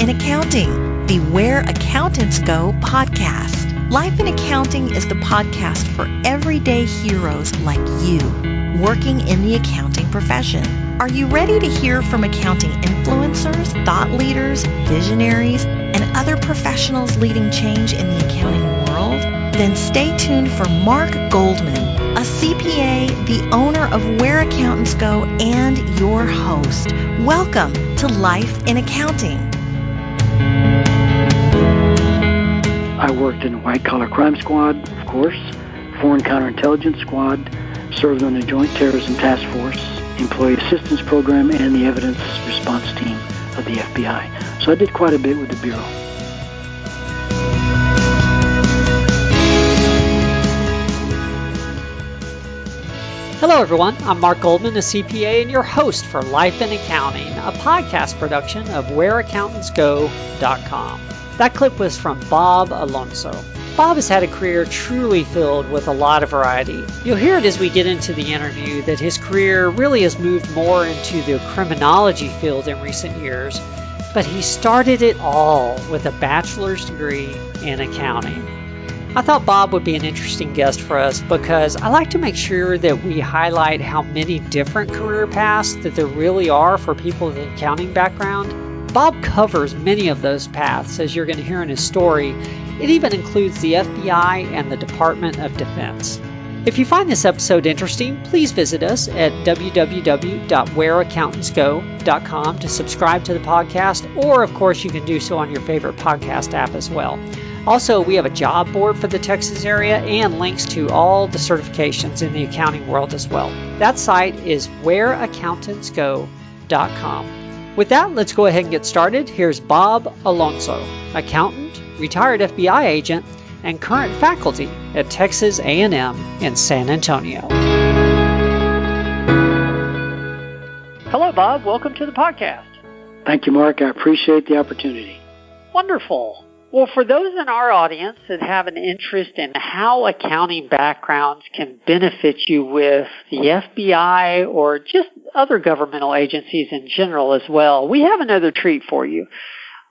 in Accounting, the Where Accountants Go podcast. Life in Accounting is the podcast for everyday heroes like you, working in the accounting profession. Are you ready to hear from accounting influencers, thought leaders, visionaries, and other professionals leading change in the accounting world? Then stay tuned for Mark Goldman, a CPA, the owner of Where Accountants Go, and your host. Welcome to Life in Accounting. I worked in a white-collar crime squad, of course, foreign counterintelligence squad, served on the Joint Terrorism Task Force, Employee Assistance Program, and the Evidence Response Team of the FBI. So I did quite a bit with the Bureau. Hello everyone, I'm Mark Goldman, a CPA and your host for Life in Accounting, a podcast production of WhereAccountantsGo.com. That clip was from Bob Alonzo. Bob has had a career truly filled with a lot of variety. You'll hear it as we get into the interview that his career really has moved more into the criminology field in recent years, but he started it all with a bachelor's degree in accounting. I thought Bob would be an interesting guest for us because I like to make sure that we highlight how many different career paths that there really are for people with an accounting background. Bob covers many of those paths, as you're going to hear in his story. It even includes the FBI and the Department of Defense. If you find this episode interesting, please visit us at www.whereaccountantsgo.com to subscribe to the podcast, or of course you can do so on your favorite podcast app as well. Also, we have a job board for the Texas area and links to all the certifications in the accounting world as well. That site is whereaccountantsgo.com. With that, let's go ahead and get started. Here's Bob Alonzo, accountant, retired FBI agent, and current faculty at Texas A&M in San Antonio. Hello, Bob. Welcome to the podcast. Thank you, Mark. I appreciate the opportunity. Wonderful. Well, for those in our audience that have an interest in how accounting backgrounds can benefit you with the FBI or just other governmental agencies in general as well, we have another treat for you.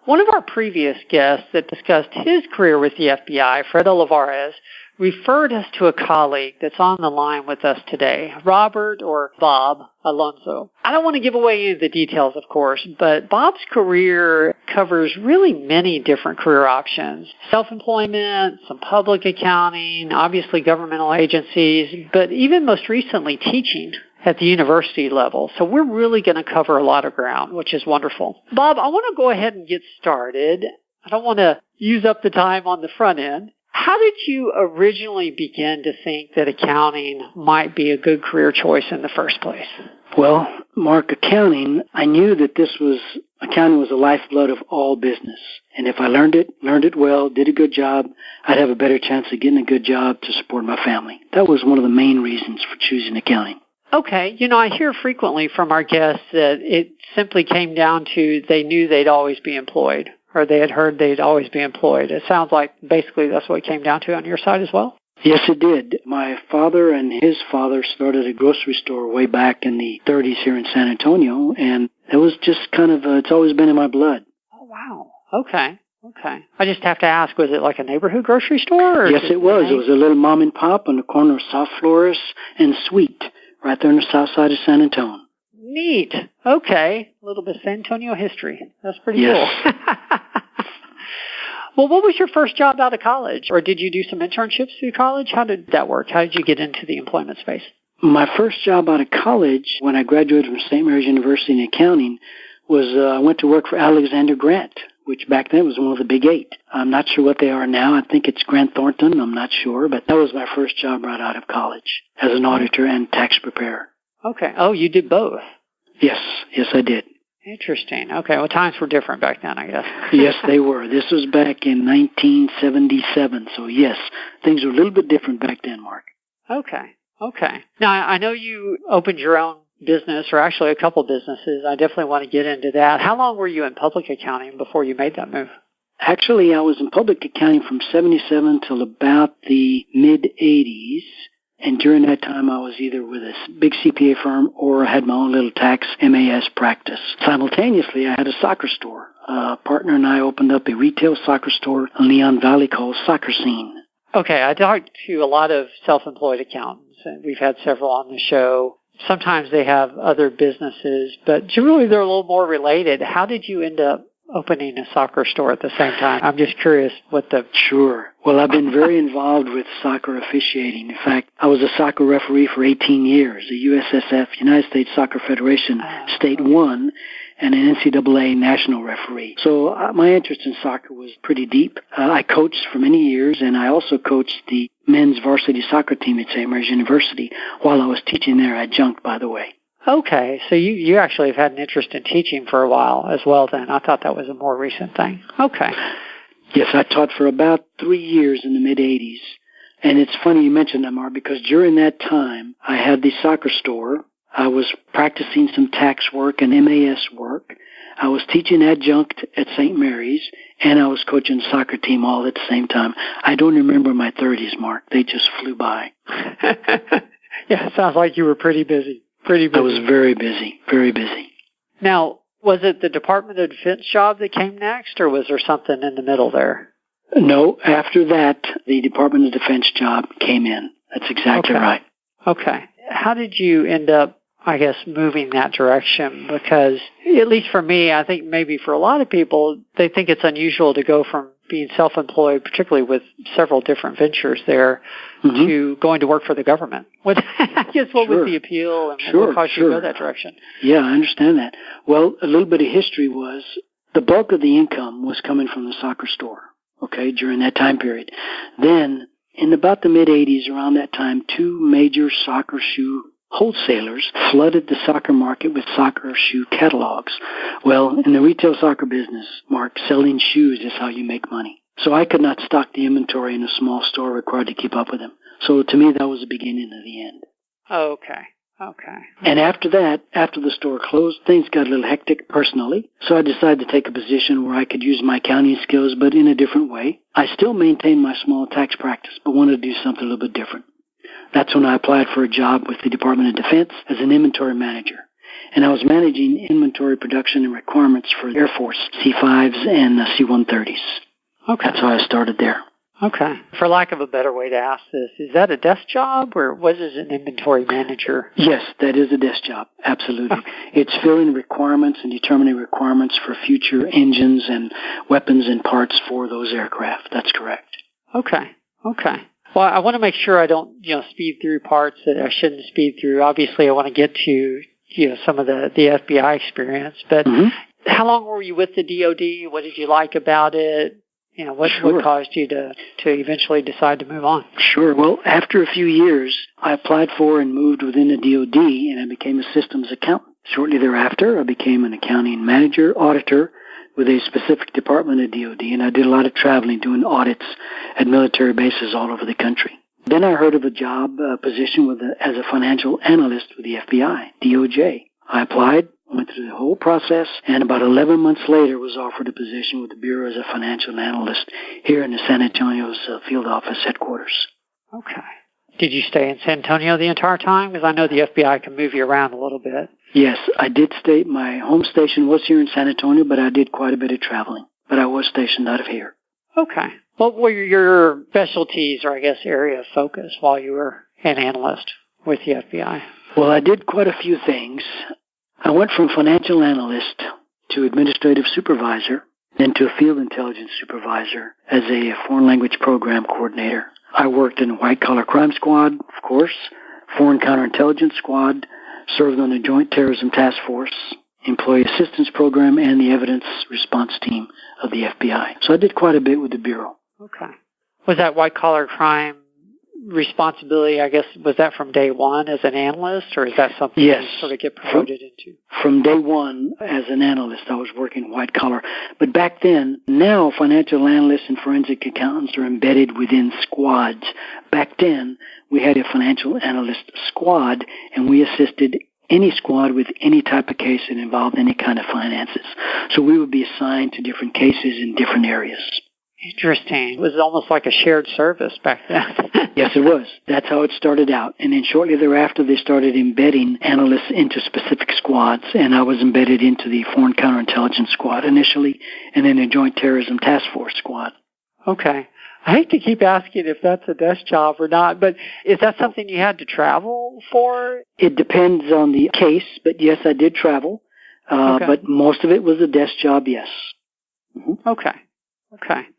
One of our previous guests that discussed his career with the FBI, Fred Olivares, referred us to a colleague that's on the line with us today, Robert or Bob Alonzo. I don't want to give away any of the details, of course, but Bob's career covers really many different career options. Self-employment, some public accounting, obviously governmental agencies, but even most recently teaching at the university level. So we're really going to cover a lot of ground, which is wonderful. Bob, I want to go ahead and get started. I don't want to use up the time on the front end. How did you originally begin to think that accounting might be a good career choice in the first place? Well, Mark, accounting, I knew that accounting was the lifeblood of all business. And if I learned it well, did a good job, I'd have a better chance of getting a good job to support my family. That was one of the main reasons for choosing accounting. Okay. I hear frequently from our guests that it simply came down to they knew they'd always be employed, or they had heard they'd always be employed. It sounds like basically that's what it came down to on your side as well? Yes, it did. My father and his father started a grocery store way back in the 30s here in San Antonio, and it was just it's always been in my blood. Oh, wow. Okay. I just have to ask, was it like a neighborhood grocery store? Yes, it was. It was a little mom and pop on the corner of South Flores and Sweet, right there on the south side of San Antonio. Neat. Okay. A little bit of San Antonio history. That's pretty cool. Well, what was your first job out of college? Or did you do some internships through college? How did that work? How did you get into the employment space? My first job out of college, when I graduated from St. Mary's University in accounting, was I went to work for Alexander Grant, which back then was one of the big eight. I'm not sure what they are now. I think it's Grant Thornton. I'm not sure. But that was my first job right out of college as an auditor and tax preparer. Okay. Oh, you did both? Yes, I did. Interesting. Okay. Well, times were different back then, I guess. Yes, they were. This was back in 1977. So, yes, things were a little bit different back then, Mark. Okay. Now, I know you opened your own business, or actually a couple businesses. I definitely want to get into that. How long were you in public accounting before you made that move? Actually, I was in public accounting from 77 till about the mid-'80s. And during that time, I was either with a big CPA firm or had my own little tax MAS practice. Simultaneously, I had a soccer store, a partner and I opened up a retail soccer store in Leon Valley called Soccer Scene. Okay, I talked to a lot of self-employed accountants, and we've had several on the show. Sometimes they have other businesses, but generally they're a little more related. How did you end up opening a soccer store at the same time? I'm just curious what the... Sure. Well, I've been very involved with soccer officiating. In fact, I was a soccer referee for 18 years, the USSF, United States Soccer Federation, State 1, and an NCAA national referee. So my interest in soccer was pretty deep. I coached for many years, and I also coached the men's varsity soccer team at St. Mary's University while I was teaching there adjunct, by the way. Okay, so you actually have had an interest in teaching for a while as well then. I thought that was a more recent thing. Okay. Yes, I taught for about 3 years in the mid-'80s. And it's funny you mentioned that, Mark, because during that time, I had the soccer store. I was practicing some tax work and MAS work. I was teaching adjunct at St. Mary's, and I was coaching the soccer team all at the same time. I don't remember my 30s, Mark. They just flew by. Yeah, it sounds like you were pretty busy. I was very busy, very busy. Now, was it the Department of Defense job that came next, or was there something in the middle there? No, after that, the Department of Defense job came in. That's exactly right. Okay. How did you end up, I guess, moving that direction? Because, at least for me, I think maybe for a lot of people, they think it's unusual to go from being self-employed, particularly with several different ventures there, to going to work for the government. What was the appeal and what caused you to go that direction? Yeah, I understand that. Well, a little bit of history was the bulk of the income was coming from the soccer store, okay, during that time period. Then, in about the mid-'80s, around that time, two major soccer shoe wholesalers flooded the soccer market with soccer shoe catalogs. Well, in the retail soccer business, Mark, selling shoes is how you make money. So I could not stock the inventory in a small store required to keep up with them. So to me, that was the beginning of the end. Okay. And after that, after the store closed, things got a little hectic personally. So I decided to take a position where I could use my accounting skills, but in a different way. I still maintained my small tax practice, but wanted to do something a little bit different. That's when I applied for a job with the Department of Defense as an inventory manager. And I was managing inventory production and requirements for Air Force C-5s and C-130s. Okay. That's how I started there. Okay. For lack of a better way to ask this, is that a desk job or what is an inventory manager? Yes, that is a desk job. Absolutely. It's filling requirements and determining requirements for future engines and weapons and parts for those aircraft. That's correct. Okay. Well, I want to make sure I don't, speed through parts that I shouldn't speed through. Obviously, I want to get to, some of the FBI experience. But how long were you with the DOD? What did you like about it? What caused you to eventually decide to move on? Sure. Well, after a few years, I applied for and moved within the DOD, and I became a systems accountant. Shortly thereafter, I became an accounting manager, auditor, with a specific department of DOD, and I did a lot of traveling doing audits at military bases all over the country. Then I heard of a job position as a financial analyst with the FBI, DOJ. I applied, went through the whole process, and about 11 months later was offered a position with the Bureau as a financial analyst here in the San Antonio's field office headquarters. Okay. Did you stay in San Antonio the entire time? Because I know the FBI can move you around a little bit. Yes, I did stay. My home station was here in San Antonio, but I did quite a bit of traveling. But I was stationed out of here. Okay. What were your specialties or, I guess, area of focus while you were an analyst with the FBI? Well, I did quite a few things. I went from financial analyst to administrative supervisor, then to a field intelligence supervisor as a foreign language program coordinator. I worked in a white-collar crime squad, of course, foreign counterintelligence squad, served on the Joint Terrorism Task Force, Employee Assistance Program, and the Evidence Response Team of the FBI. So I did quite a bit with the Bureau. Okay. Was that white-collar crime responsibility, I guess, was that from day one as an analyst, or is that something you sort of get promoted into? From day one as an analyst, I was working white-collar. But back then, now financial analysts and forensic accountants are embedded within squads. Back then, we had a financial analyst squad, and we assisted any squad with any type of case that involved any kind of finances. So we would be assigned to different cases in different areas. Interesting. It was almost like a shared service back then. Yes, it was. That's how it started out. And then shortly thereafter, they started embedding analysts into specific squads, and I was embedded into the Foreign Counterintelligence Squad initially, and then the Joint Terrorism Task Force Squad. Okay. I hate to keep asking if that's a desk job or not, but is that something you had to travel for? It depends on the case, but yes, I did travel. But most of it was a desk job, yes. Mm-hmm. Okay.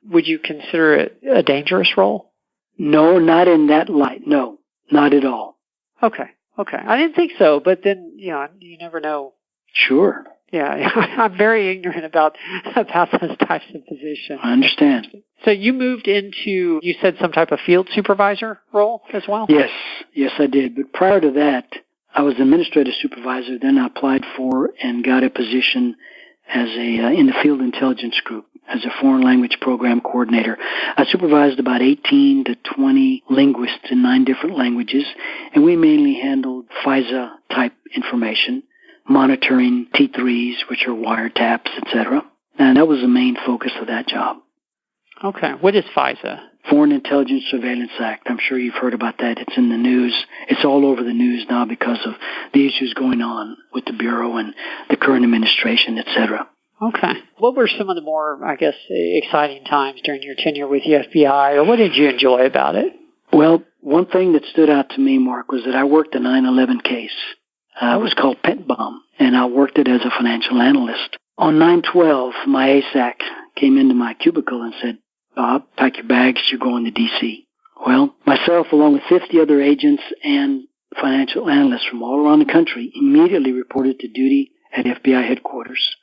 Would you consider it a dangerous role? No, not in that light. No, not at all. Okay. I didn't think so, but then, you never know. Sure. Yeah, I'm very ignorant about those types of positions. I understand. So you moved into, you said some type of field supervisor role as well? Yes, I did. But prior to that, I was administrative supervisor. Then I applied for and got a position as in the field intelligence group as a foreign language program coordinator. I supervised about 18 to 20 linguists in 9 different languages, and we mainly handled FISA-type information, monitoring T3s, which are wiretaps, etc. And that was the main focus of that job. Okay. What is FISA? Foreign Intelligence Surveillance Act. I'm sure you've heard about that. It's in the news. It's all over the news now because of the issues going on with the Bureau and the current administration, etc. Okay. What were some of the more, exciting times during your tenure with the FBI, or what did you enjoy about it? Well, one thing that stood out to me, Mark, was that I worked a 9/11 case. It was called Pent Bomb, and I worked it as a financial analyst. On 9/12, my ASAC came into my cubicle and said, "Bob, pack your bags, you're going to D.C." Well, myself, along with 50 other agents and financial analysts from all around the country, immediately reported to duty at FBI headquarters,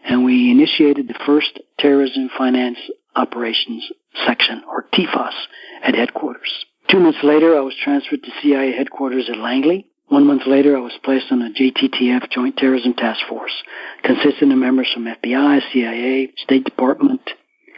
and we initiated the first Terrorism Finance Operations Section, or TFOS, at headquarters. 2 months later, I was transferred to CIA headquarters at Langley. 1 month later, I was placed on a JTTF, Joint Terrorism Task Force, consisting of members from FBI, CIA, State Department,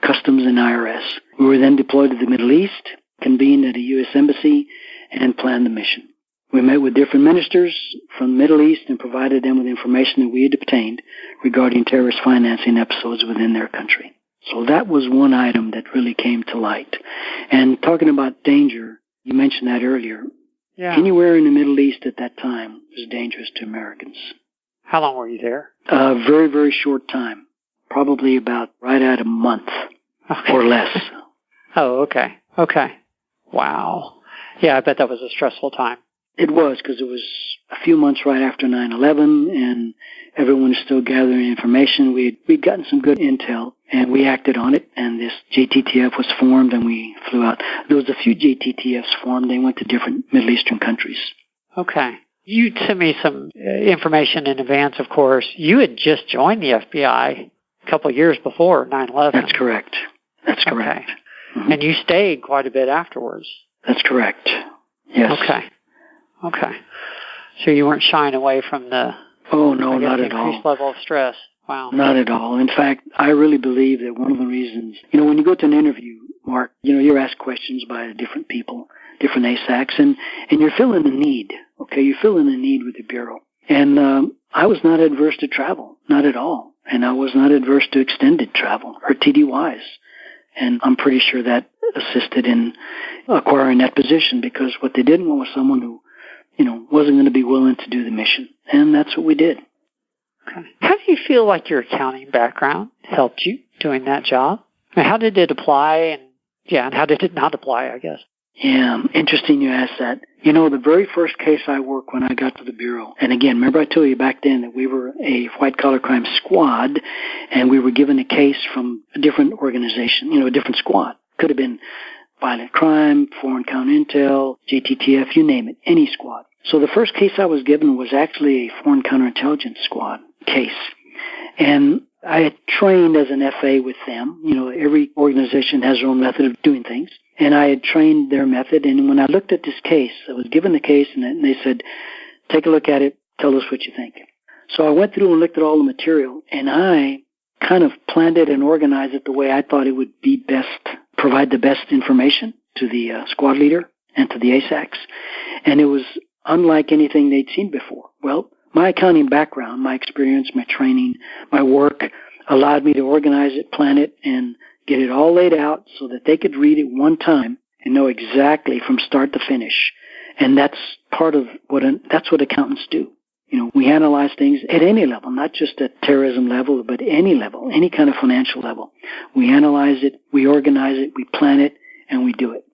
Customs, and IRS. We were then deployed to the Middle East, convened at a U.S. embassy, and planned the mission. We met with different ministers from the Middle East and provided them with information that we had obtained regarding terrorist financing episodes within their country. So that was one item that really came to light. And talking about danger, you mentioned that earlier. Yeah. Anywhere in the Middle East at that time was dangerous to Americans. How long were you there? A very, very short time. Probably about right at a month or less. Oh, okay. Wow. Yeah, I bet that was a stressful time. It was, because it was a few months right after 9/11, and everyone was still gathering information. We'd gotten some good intel, and we acted on it, and this JTTF was formed, and we flew out. There was a few JTTFs formed. They went to different Middle Eastern countries. Okay. You sent me some information in advance, of course. You had just joined the FBI a couple of years before 9/11. That's correct. Okay. Mm-hmm. And you stayed quite a bit afterwards. That's correct. Yes. Okay. So you weren't shying away from the not at all. Increased level of stress. Wow. Not at all. In fact, I really believe that one of the reasons, when you go to an interview, Mark, you're asked questions by different people, different ASACs, and you're feeling the need. Okay, you're feeling the need with the Bureau. And I was not adverse to travel, not at all. And I was not adverse to extended travel or TDYs. And I'm pretty sure that assisted in acquiring that position, because what they didn't want was someone who, wasn't going to be willing to do the mission. And that's what we did. Okay. How do you feel like your accounting background helped you doing that job? How did it apply, and how did it not apply, I guess? Yeah, interesting you asked that. The very first case I worked when I got to the Bureau, and again, remember I told you back then that we were a white-collar crime squad, and we were given a case from a different organization, a different squad. Could have been violent crime, foreign counterintel, JTTF, you name it, any squad. So the first case I was given was actually a foreign counterintelligence squad case. And I had trained as an FA with them. Every organization has their own method of doing things. And I had trained their method. And when I looked at this case, I was given the case, and they said, take a look at it, tell us what you think. So I went through and looked at all the material, and I kind of planned it and organized it the way I thought it would be best, provide the best information to the squad leader and to the ASACs. And it was unlike anything they'd seen before. Well, my accounting background, my experience, my training, my work allowed me to organize it, plan it, and get it all laid out so that they could read it one time and know exactly from start to finish. And that's part of that's what accountants do. We analyze things at any level, not just at terrorism level, but any level, any kind of financial level. We analyze it, we organize it, we plan it, and we do it.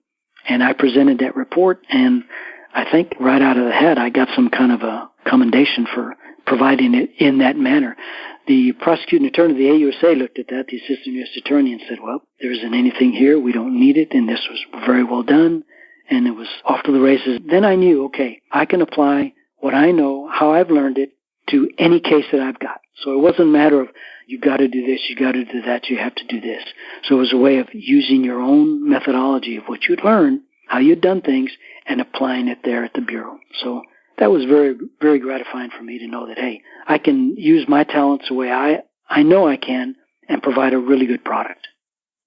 And I presented that report, and I think right out of the head, I got some kind of a commendation for providing it in that manner. The prosecuting attorney of the AUSA looked at that, the assistant U.S. attorney, and said, well, there isn't anything here, we don't need it, and this was very well done, and it was off to the races. Then I knew, okay, I can apply what I know, how I've learned it, to any case that I've got. So it wasn't a matter of, you got to do this, you got to do that, you have to do this. So it was a way of using your own methodology of what you'd learned, how you'd done things, and applying it there at the Bureau. So that was very, very gratifying for me to know that, hey, I can use my talents the way I know I can and provide a really good product.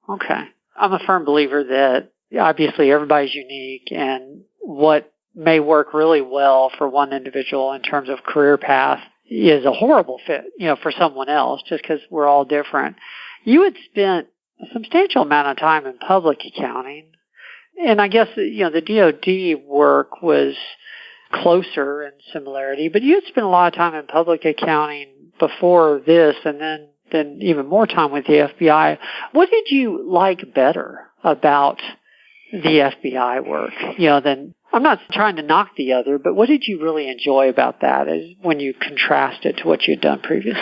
Okay. I'm a firm believer that obviously everybody's unique, and what may work really well for one individual in terms of career path is a horrible fit, for someone else, just because we're all different. You had spent a substantial amount of time in public accounting, and I guess, the DOD work was closer in similarity, but you had spent a lot of time in public accounting before this, and then even more time with the FBI. What did you like better about the FBI work, than, I'm not trying to knock the other, but what did you really enjoy about that when you contrast it to what you'd done previously?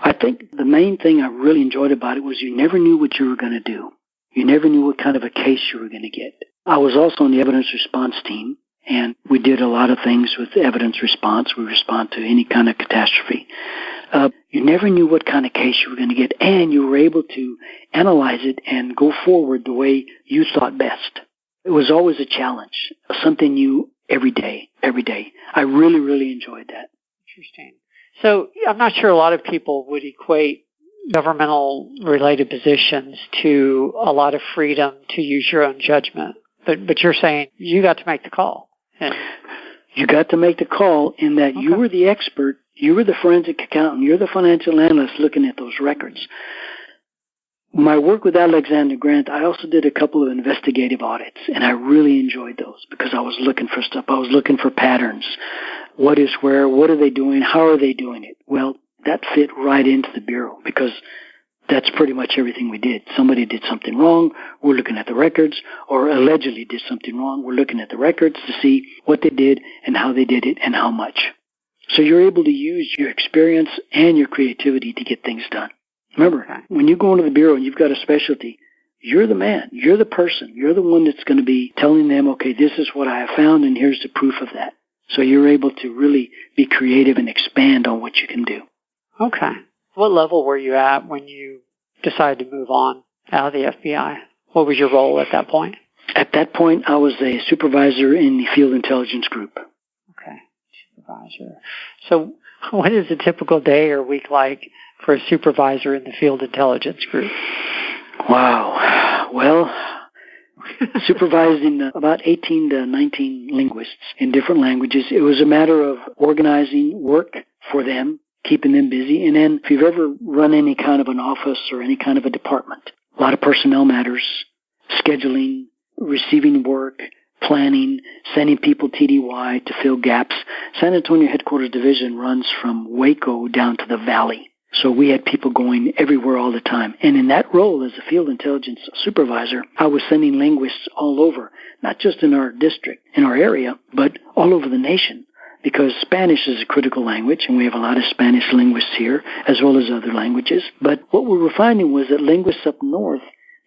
I think the main thing I really enjoyed about it was you never knew what you were going to do. You never knew what kind of a case you were going to get. I was also on the evidence response team, and we did a lot of things with evidence response. We respond to any kind of catastrophe. You never knew what kind of case you were going to get, and you were able to analyze it and go forward the way you thought best. It was always a challenge, something new every day. I really, really enjoyed that. Interesting. So I'm not sure a lot of people would equate governmental related positions to a lot of freedom to use your own judgment. But you're saying you got to make the call. You got to make the call in that You were the expert, you were the forensic accountant, you're the financial analyst looking at those records. My work with Alexander Grant, I also did a couple of investigative audits, and I really enjoyed those because I was looking for stuff. I was looking for patterns. What is where? What are they doing? How are they doing it? Well, that fit right into the Bureau because that's pretty much everything we did. Somebody did something wrong, we're looking at the records, or allegedly did something wrong, we're looking at the records to see what they did and how they did it and how much. So you're able to use your experience and your creativity to get things done. Remember, when you go into the Bureau and you've got a specialty, you're the man, you're the person, you're the one that's going to be telling them, okay, this is what I have found and here's the proof of that. So you're able to really be creative and expand on what you can do. Okay. What level were you at when you decided to move on out of the FBI? What was your role at that point? At that point, I was a supervisor in the field intelligence group. Okay, supervisor. So what is a typical day or week like for a supervisor in the field intelligence group? Wow. Well, supervising about 18 to 19 linguists in different languages. It was a matter of organizing work for them, keeping them busy. And then if you've ever run any kind of an office or any kind of a department, a lot of personnel matters, scheduling, receiving work, planning, sending people TDY to fill gaps. San Antonio Headquarters Division runs from Waco down to the Valley. So we had people going everywhere all the time. And in that role as a field intelligence supervisor, I was sending linguists all over, not just in our district, in our area, but all over the nation. Because Spanish is a critical language, and we have a lot of Spanish linguists here, as well as other languages. But what we were finding was that linguists up north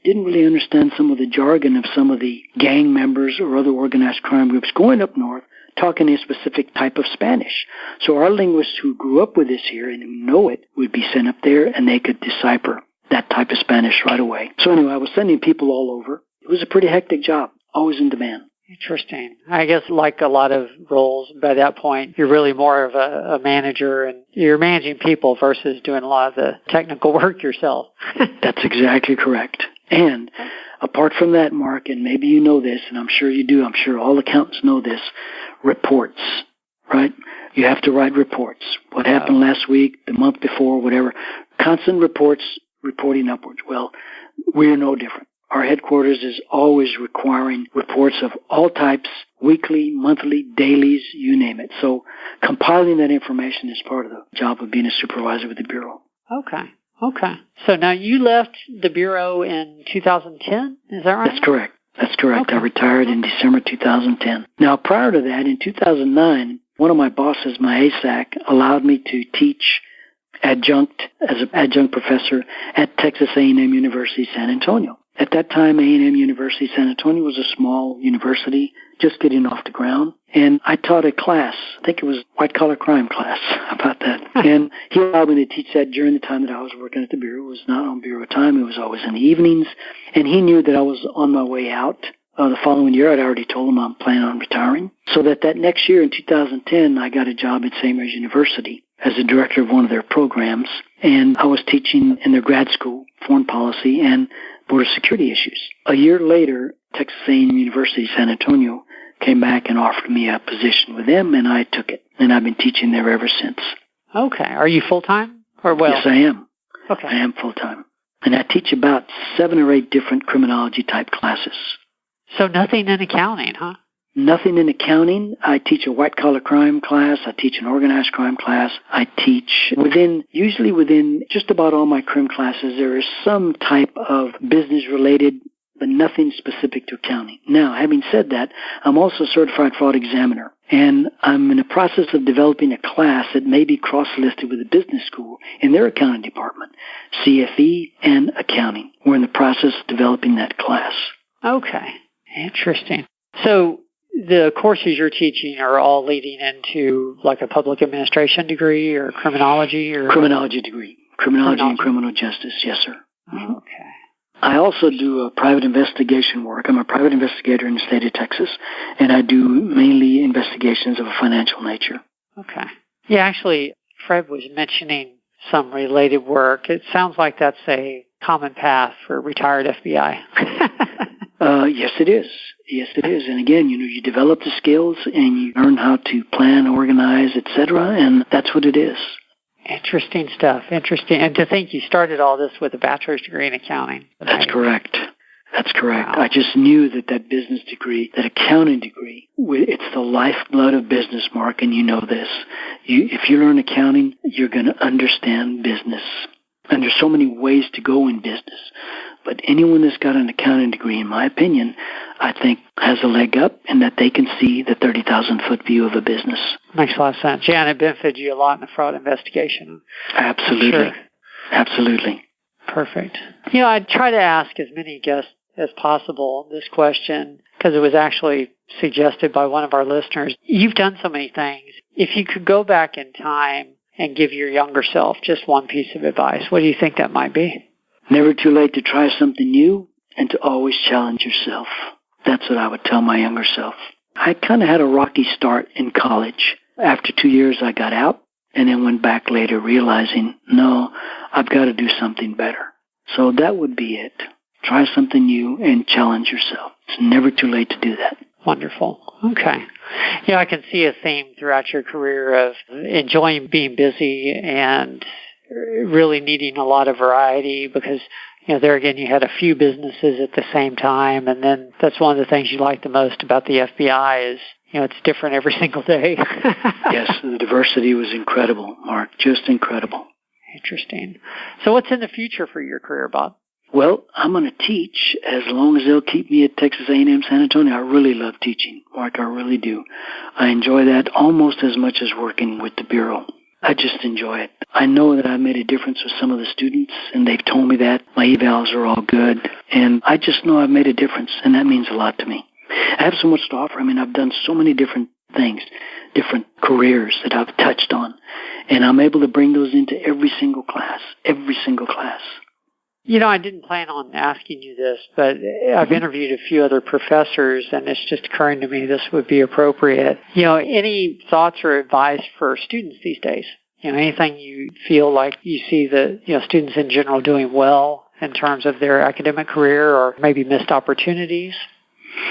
didn't really understand some of the jargon of some of the gang members or other organized crime groups going up north, talking a specific type of Spanish. So our linguists who grew up with this here and who know it would be sent up there, and they could decipher that type of Spanish right away. So anyway, I was sending people all over. It was a pretty hectic job, always in demand. Interesting. I guess like a lot of roles, by that point, you're really more of a manager, and you're managing people versus doing a lot of the technical work yourself. That's exactly correct. And apart from that, Mark, and maybe you know this, and I'm sure you do, I'm sure all accountants know this, reports, right? You have to write reports. What happened last week, the month before, whatever. Constant reports reporting upwards. Well, we're no different. Our headquarters is always requiring reports of all types, weekly, monthly, dailies, you name it. So compiling that information is part of the job of being a supervisor with the Bureau. Okay. So now you left the Bureau in 2010, is that right? That's correct. Okay. I retired in December 2010. Now, prior to that, in 2009, one of my bosses, my ASAC, allowed me to teach as an adjunct professor at Texas A&M University, San Antonio. At that time, A&M University, San Antonio was a small university, just getting off the ground. And I taught a class. I think it was white-collar crime class. How about that? And he allowed me to teach that during the time that I was working at the Bureau. It was not on Bureau time. It was always in the evenings. And he knew that I was on my way out. The following year, I'd already told him I'm planning on retiring. So that next year, in 2010, I got a job at St. Mary's University as the director of one of their programs. And I was teaching in their grad school, foreign policy, and border security issues. A year later, Texas A&M University, San Antonio, came back and offered me a position with them, and I took it. And I've been teaching there ever since. Okay. Are you full-time? Yes, I am. Okay. I am full-time. And I teach about 7 or 8 different criminology-type classes. So nothing in accounting, huh? Nothing in accounting. I teach a white-collar crime class. I teach an organized crime class. I teach usually within just about all my crim classes, there is some type of business-related, but nothing specific to accounting. Now, having said that, I'm also a certified fraud examiner, and I'm in the process of developing a class that may be cross-listed with the business school in their accounting department, CFE and accounting. We're in the process of developing that class. Okay. Interesting. So the courses you're teaching are all leading into like a public administration degree or criminology or criminology degree. Criminology and criminal justice, yes, sir. Okay. I also do private investigation work. I'm a private investigator in the state of Texas, and I do mainly investigations of a financial nature. Okay. Yeah, actually, Fred was mentioning some related work. It sounds like that's a common path for retired FBI. Yes, it is. Yes, it is. And again, you develop the skills and you learn how to plan, organize, etc., and that's what it is. Interesting stuff. Interesting. And to think you started all this with a bachelor's degree in accounting. That's correct. That's correct. Wow. I just knew that business degree, that accounting degree, it's the lifeblood of business, Mark, and you know this. If you learn accounting, you're going to understand business. And there's so many ways to go in business. But anyone that's got an accounting degree, in my opinion, I think has a leg up in that they can see the 30,000-foot view of a business. Makes a lot of sense. Yeah, and it benefited you a lot in the fraud investigation. Absolutely. Sure. Absolutely. Perfect. I try to ask as many guests as possible this question because it was actually suggested by one of our listeners. You've done so many things. If you could go back in time and give your younger self just one piece of advice, what do you think that might be? Never too late to try something new and to always challenge yourself. That's what I would tell my younger self. I kind of had a rocky start in college. After 2 years, I got out and then went back later realizing, no, I've got to do something better. So that would be it. Try something new and challenge yourself. It's never too late to do that. Wonderful. Okay. I can see a theme throughout your career of enjoying being busy and really needing a lot of variety because, there again, you had a few businesses at the same time. And then that's one of the things you like the most about the FBI is, it's different every single day. Yes, the diversity was incredible, Mark, just incredible. Interesting. So what's in the future for your career, Bob? Well, I'm going to teach as long as they'll keep me at Texas A&M San Antonio. I really love teaching, Mark. I really do. I enjoy that almost as much as working with the Bureau. I just enjoy it. I know that I made a difference with some of the students, and they've told me that. My evals are all good, and I just know I've made a difference, and that means a lot to me. I have so much to offer. I've done so many different things, different careers that I've touched on, and I'm able to bring those into every single class. I didn't plan on asking you this, but I've interviewed a few other professors, and it's just occurring to me this would be appropriate. Any thoughts or advice for students these days? Anything you feel like you see the students in general doing well in terms of their academic career or maybe missed opportunities?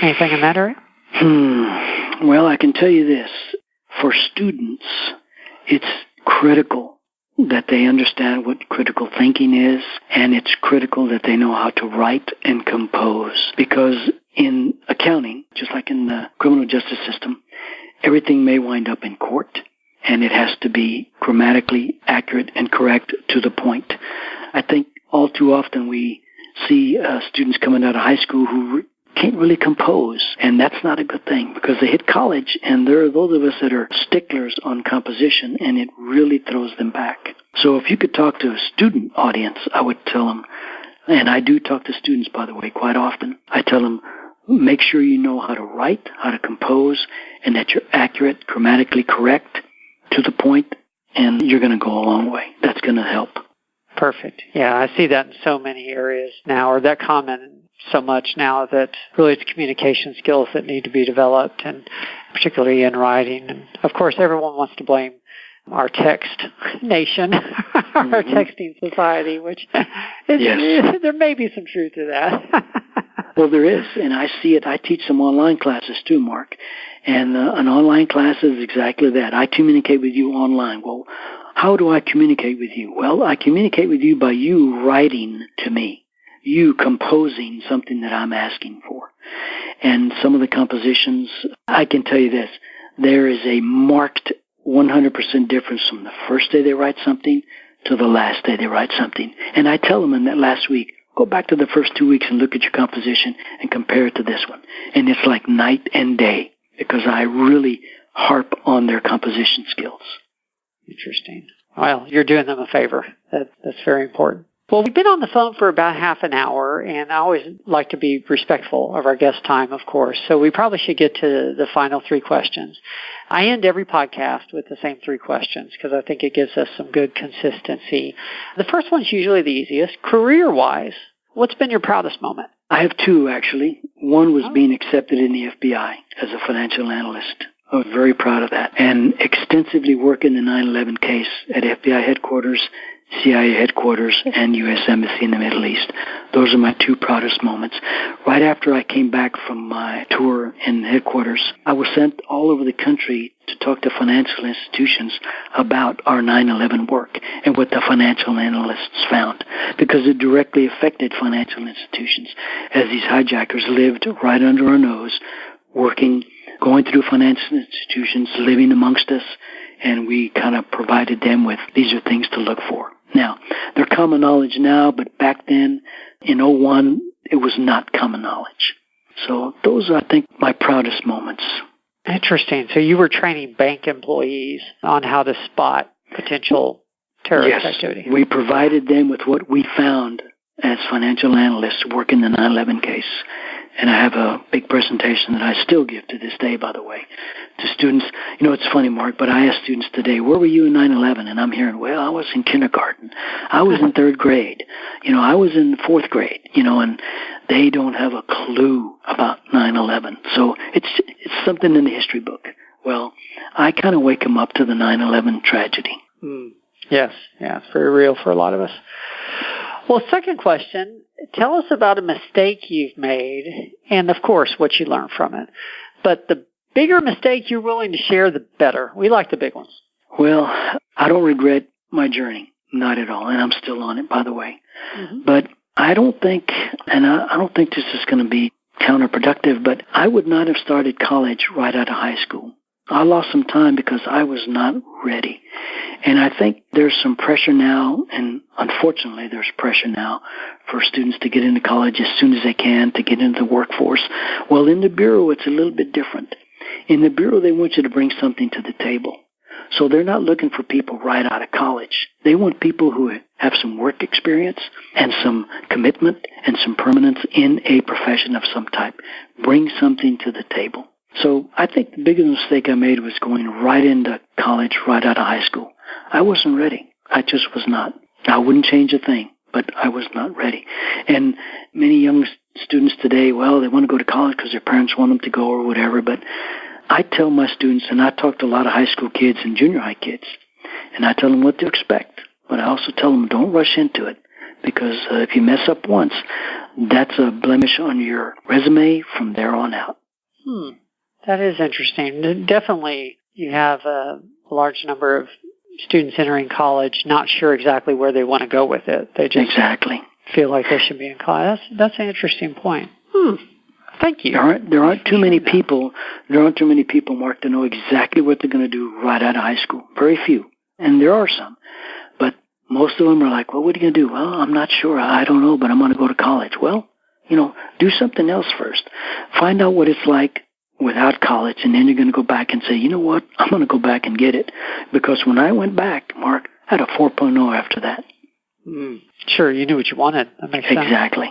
Anything in that area? Well, I can tell you this. For students, it's critical that they understand what critical thinking is, and it's critical that they know how to write and compose. Because in accounting, just like in the criminal justice system, everything may wind up in court, and it has to be grammatically accurate and correct to the point. I think all too often we see students coming out of high school who can't really compose, and that's not a good thing because they hit college, and there are those of us that are sticklers on composition, and it really throws them back. So if you could talk to a student audience, I would tell them, and I do talk to students, by the way, quite often, I tell them, make sure you know how to write, how to compose, and that you're accurate, grammatically correct, to the point, and you're going to go a long way. That's going to help. Perfect. Yeah, I see that in so many areas now, or that comment so much now, that really it's communication skills that need to be developed, and particularly in writing. And of course, everyone wants to blame our text nation, our texting society, which there may be some truth to that. Well, there is, and I see it. I teach some online classes too, Mark, and an online class is exactly that. I communicate with you online. Well, how do I communicate with you? Well, I communicate with you by you writing to me, you composing something that I'm asking for. And some of the compositions, I can tell you this, there is a marked 100% difference from the first day they write something to the last day they write something. And I tell them in that last week, go back to the first 2 weeks and look at your composition and compare it to this one. And it's like night and day because I really harp on their composition skills. Interesting. Well, you're doing them a favor. That's very important. Well, we've been on the phone for about half an hour, and I always like to be respectful of our guest time, of course. So we probably should get to the final 3 questions. I end every podcast with the same 3 questions because I think it gives us some good consistency. The first one's usually the easiest. Career-wise, what's been your proudest moment? I have 2, actually. One was being accepted in the FBI as a financial analyst. I was very proud of that. And extensively working the 9/11 case at FBI headquarters, CIA headquarters, and U.S. Embassy in the Middle East. Those are my 2 proudest moments. Right after I came back from my tour in headquarters, I was sent all over the country to talk to financial institutions about our 9/11 work and what the financial analysts found, because it directly affected financial institutions, as these hijackers lived right under our nose, working, going through financial institutions, living amongst us, and we kind of provided them with, these are things to look for. Now, they're common knowledge now, but back then, in 2001, it was not common knowledge. So those are, I think, my proudest moments. Interesting. So you were training bank employees on how to spot potential terrorist activity. We provided them with what we found as financial analysts working the 9/11 case. And I have a big presentation that I still give to this day, by the way, to students. You know, it's funny, Mark, but I ask students today, where were you in 9/11? And I'm hearing, well, I was in kindergarten. I was in 3rd grade. You know, I was in 4th grade, you know, and they don't have a clue about 9/11. So it's something in the history book. Well, I kind of wake them up to the 9/11 tragedy. Yes, it's very real for a lot of us. Well, second question, tell us about a mistake you've made and, of course, what you learned from it. But the bigger mistake you're willing to share, the better. We like the big ones. Well, I don't regret my journey, not at all, and I'm still on it, by the way. But I don't think, and I don't think this is going to be counterproductive, but I would not have started college right out of high school. I lost some time because I was not ready. And I think there's some pressure now, and unfortunately there's pressure now for students to get into college as soon as they can, to get into the workforce. Well, in the Bureau, it's a little bit different. In the Bureau, they want you to bring something to the table. So they're not looking for people right out of college. They want people who have some work experience and some commitment and some permanence in a profession of some type. Bring something to the table. So I think the biggest mistake I made was going right into college right out of high school. I wasn't ready. I just was not. I wouldn't change a thing, but I was not ready. And many young students today, well, they want to go to college because their parents want them to go or whatever, but I tell my students, and I talk to a lot of high school kids and junior high kids, and I tell them what to expect, but I also tell them don't rush into it, because if you mess up once, that's a blemish on your resume from there on out. That is interesting. Definitely, you have a large number of students entering college not sure exactly where they want to go with it. They just exactly feel like they should be in college. That's an interesting point. Thank you. There aren't too many people, Mark, to know exactly what they're going to do right out of high school. Very few. And there are some. But most of them are like, well, what are you going to do? Well, I'm not sure. I don't know, but I'm going to go to college. Well, do something else first. Find out what it's like without college, and then you're going to go back and say, you know what? I'm going to go back and get it. Because when I went back, Mark, I had a 4.0 after that. Sure, you knew what you wanted. That makes sense. Exactly.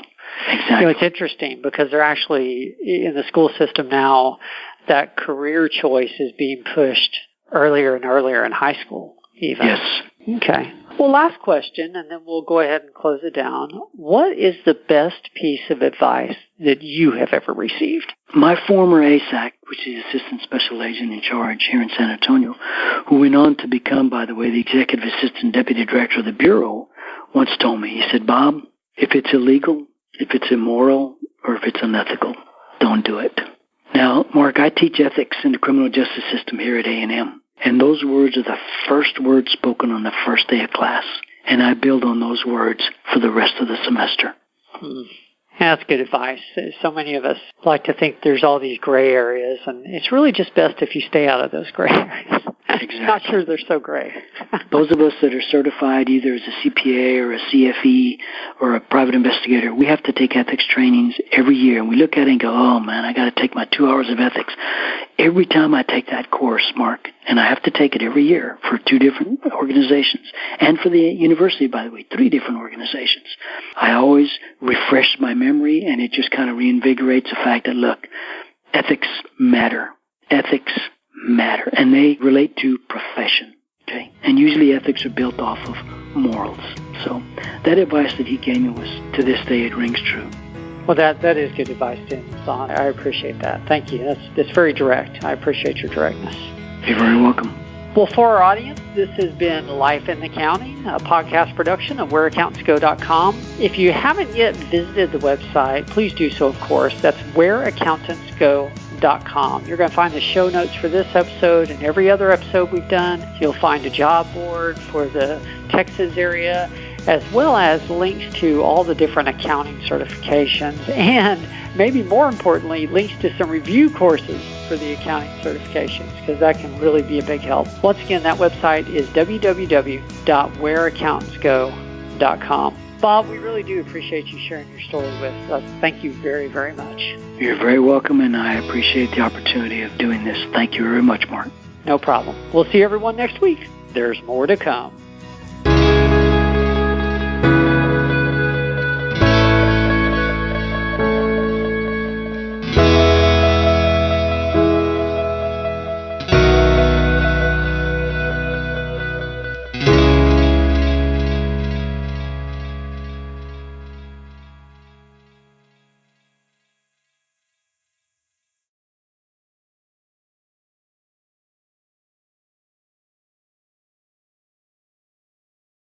It's interesting because they're actually, in the school system now, that career choice is being pushed earlier and earlier in high school even. Yes. Okay. Well, last question, and then we'll go ahead and close it down. What is the best piece of advice that you have ever received? My former ASAC, which is Assistant Special Agent in Charge here in San Antonio, who went on to become, by the way, the Executive Assistant Deputy Director of the Bureau, once told me, he said, Bob, if it's illegal, if it's immoral, or if it's unethical, don't do it. Now, Mark, I teach ethics in the criminal justice system here at A&M. And those words are the first words spoken on the first day of class. And I build on those words for the rest of the semester. That's good advice. So many of us like to think there's all these gray areas, and it's really just best if you stay out of those gray areas. Exactly. Not sure they're so gray. Those of us that are certified either as a CPA or a CFE or a private investigator, we have to take ethics trainings every year. And we look at it and go, oh, man, I got to take my 2 hours of ethics. Every time I take that course, Mark, and I have to take it every year for 2 different organizations, and for the university, by the way, 3 different organizations, I always refresh my memory, and it just kind of reinvigorates the fact that, look, ethics matter. Ethics matter, and they relate to profession, okay? And usually ethics are built off of morals. So that advice that he gave me was, to this day, it rings true. Well, that is good advice, Tim. I appreciate that. Thank you. That's very direct. I appreciate your directness. You're very welcome. Well, for our audience, this has been Life in Accounting, a podcast production of WhereAccountantsGo.com. If you haven't yet visited the website, please do so, of course. That's WhereAccountantsGo.com. You're going to find the show notes for this episode and every other episode we've done. You'll find a job board for the Texas area, as well as links to all the different accounting certifications, and maybe more importantly, links to some review courses for the accounting certifications, because that can really be a big help. Once again, that website is www.whereaccountantsgo.com. Bob, we really do appreciate you sharing your story with us. Thank you very, very much. You're very welcome, and I appreciate the opportunity of doing this. Thank you very much, Mark. No problem. We'll see everyone next week. There's more to come.